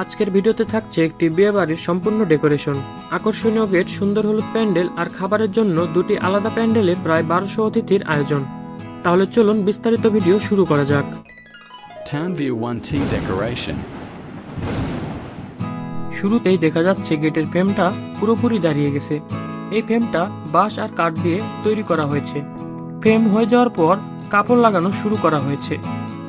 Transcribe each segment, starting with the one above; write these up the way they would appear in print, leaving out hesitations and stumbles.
আজকের ভিডিওতে থাকছে একটি বিয়ে বাড়ির সম্পূর্ণ ডেকোরেশন, আকর্ষণীয় গেট, সুন্দর হলুদ প্যান্ডেল আর খাবারের জন্য দুটি আলাদা প্যান্ডেলে প্রায় 1200 অতিথির আয়োজন। তাহলে চলুন বিস্তারিত ভিডিও শুরু করা যাক। Townview 1T decoration. শুরুতেই দেখা যাচ্ছে গেটের ফ্রেমটা পুরোপুরি দাঁড়িয়ে গেছে। এই ফ্রেমটা বাঁশ আর কাঠ দিয়ে তৈরি করা হয়েছে। ফ্রেম হয়ে যাওয়ার পর কাপড় লাগানো শুরু করা হয়েছে।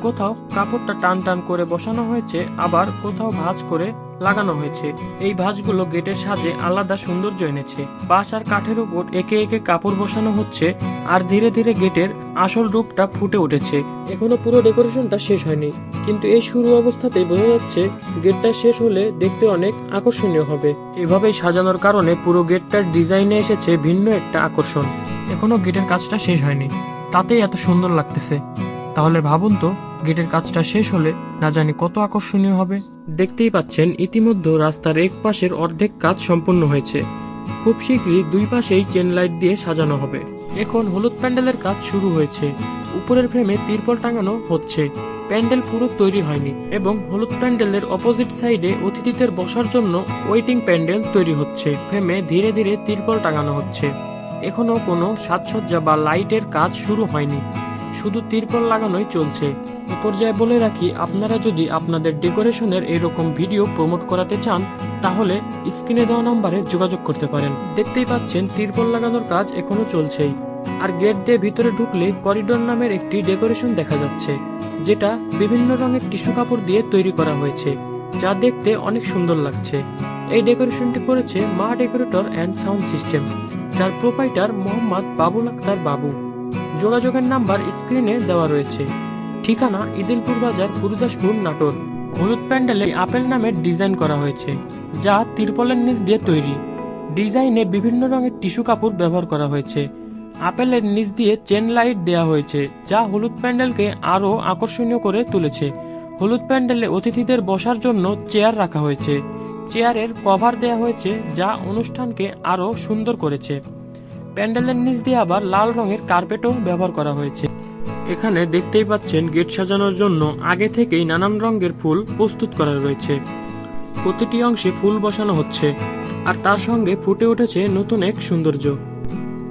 কোথাও কাপড়টা টান টান করে বসানো হয়েছে, আবার কোথাও ভাঁজ করে লাগানো হয়েছে। এই ভাঁজগুলো গেটের সাজে আলাদা সৌন্দর্য এনেছে। বাঁশ আর কাঠের উপর একে একে কাপড় বসানো হচ্ছে আর ধীরে ধীরে গেটের আসল রূপটা ফুটে উঠেছে। এখনো পুরো ডেকোরেশনটা শেষ হয়নি, কিন্তু এই শুরু অবস্থাতেই বোঝা যাচ্ছে গেটটা শেষ হলে দেখতে অনেক আকর্ষণীয় হবে। এভাবেই সাজানোর কারণে পুরো গেটটার ডিজাইনে এসেছে ভিন্ন একটা আকর্ষণ। এখনো গেটের কাজটা শেষ হয়নি, তাতেই এত সুন্দর লাগতেছে। তাহলে ভাবুন তো, গেটের কাজটা শেষ হলে না জানি কত আকর্ষণীয় হবে। দেখতেই পাচ্ছেন ইতিমধ্যে রাস্তার এক পাশের অর্ধেক কাজ সম্পূর্ণ হয়েছে। খুব শীঘ্রই দুই পাশেই চেন লাইট দিয়ে সাজানো হবে। এখন হলুদ প্যান্ডেলের কাজ শুরু হয়েছে। উপরের ফ্রেমে তিরপল টাঙানো হচ্ছে। প্যান্ডেল পুরো তৈরি হয়নি এবং হলুদ প্যান্ডেলের অপোজিট সাইডে অতিথিদের বসার জন্য ওয়েটিং প্যান্ডেল তৈরি হচ্ছে। ফ্রেমে ধীরে ধীরে তিরপল টাঙানো হচ্ছে। এখনো কোনো সাজসজ্জা বা লাইটের কাজ শুরু হয়নি, শুধু তিরপল লাগানোই চলছে। এ পর্যায়ে বলে রাখি, আপনারা যদি আপনাদের ডেকোরেশনের এরকম ভিডিও প্রমোট করাতে চান তাহলে স্ক্রিনে দেওয়া নম্বরে যোগাযোগ করতে পারেন। দেখতেই পাচ্ছেন তিরপল লাগানোর কাজ এখনো চলছেই। আর গেট দিয়ে ভিতরে ঢুকলে করিডোর নামের একটি ডেকোরেশন দেখা যাচ্ছে, যেটা বিভিন্ন রঙের টিস্যু কাপড় দিয়ে তৈরি করা হয়েছে, যা দেখতে অনেক সুন্দর লাগছে। এই ডেকোরেশনটি করেছে মা ডেকোরেটর অ্যান্ড সাউন্ড সিস্টেম, যার প্রোপাইটার মোহাম্মদ বাবুল আক্তার বাবু। যোগাযোগের নাম্বার স্ক্রিনে দেওয়া রয়েছে। ঠিকানা ইদিলপুর বাজার, গুরুদাসপুর, নাটোর। হলুদ প্যান্ডেলে আপেল নামের ডিজাইন করা হয়েছে, যা তিরপলের নিচ দিয়ে তৈরি। ডিজাইনে বিভিন্ন রঙের টিস্যু কাপড় ব্যবহার করা হয়েছে। আপেলের নিচ দিয়ে চেন লাইট দেওয়া হয়েছে, যা হলুদ প্যান্ডেলকে আরও আকর্ষণীয় করে তুলেছে। হলুদ প্যান্ডেলে অতিথিদের বসার জন্য চেয়ার রাখা হয়েছে। চেয়ারের কভার দেওয়া হয়েছে, যা অনুষ্ঠানকে আরও সুন্দর করেছে। প্যান্ডেলের নিচ দিয়ে আবার লাল রঙের কার্পেটও ব্যবহার করা হয়েছে। এখানে দেখতেই পাচ্ছেন গেট সাজানোর জন্য আগে থেকেই নানান রঙের ফুল প্রস্তুত করা রয়েছে। প্রতিটি অংশে ফুল বসানো হচ্ছে আর তার সঙ্গে ফুটে উঠেছে নতুন এক সৌন্দর্য।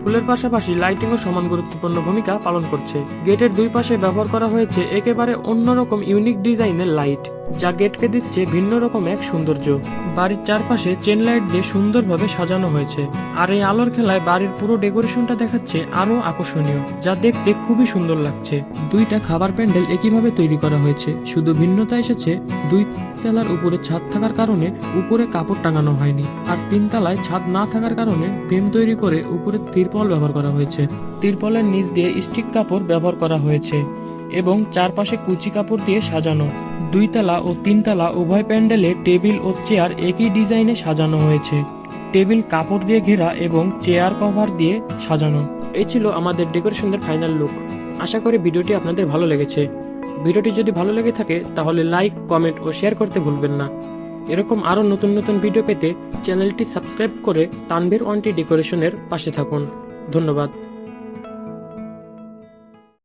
ফুলের পাশাপাশি লাইটিংও সমান গুরুত্বপূর্ণ ভূমিকা পালন করছে। গেটের দুই পাশে ব্যবহার করা হয়েছে একেবারে অন্যরকম ইউনিক ডিজাইনের লাইট, যা গেটকে দিচ্ছে ভিন্ন রকম এক সৌন্দর্য। বাড়ির চারপাশে চেন লাইট দিয়ে সুন্দরভাবে সাজানো হয়েছে, আর এই আলোর খেলায় বাড়ির পুরো ডেকোরেশনটা দেখাচ্ছে আরো আকর্ষণীয়, যা দেখতে খুবই সুন্দর লাগছে। দুইটা খাবার প্যান্ডেল একইভাবে তৈরি করা হয়েছে, শুধু ভিন্নতা এসেছে দুই তলার উপরে ছাদ থাকার কারণে উপরে কাপড় টাঙানো হয়নি, আর তিন তলায় ছাদ না থাকার কারণে ফ্রেম তৈরি করে উপরে তিরপল ব্যবহার করা হয়েছে। তিরপলের নিচ দিয়ে স্টিক কাপড় ব্যবহার করা হয়েছে এবং চারপাশে কুচি কাপড় দিয়ে সাজানো। দুই তলা ও তিন তলা উভয় প্যান্ডেলে টেবিল ও চেয়ার একই ডিজাইনে সাজানো হয়েছে। টেবিল কাপড় দিয়ে ঘেরা এবং চেয়ার কভার দিয়ে সাজানো। এই ছিল আমাদের ডেকোরেশনের ফাইনাল লুক। আশা করি ভিডিওটি আপনাদের ভালো লেগেছে। ভিডিওটি যদি ভালো লেগে থাকে তাহলে লাইক, কমেন্ট ও শেয়ার করতে ভুলবেন না। এরকম আরও নতুন নতুন ভিডিও পেতে চ্যানেলটি সাবস্ক্রাইব করে তানভীর 1T ডেকোরেশনের পাশে থাকুন। ধন্যবাদ।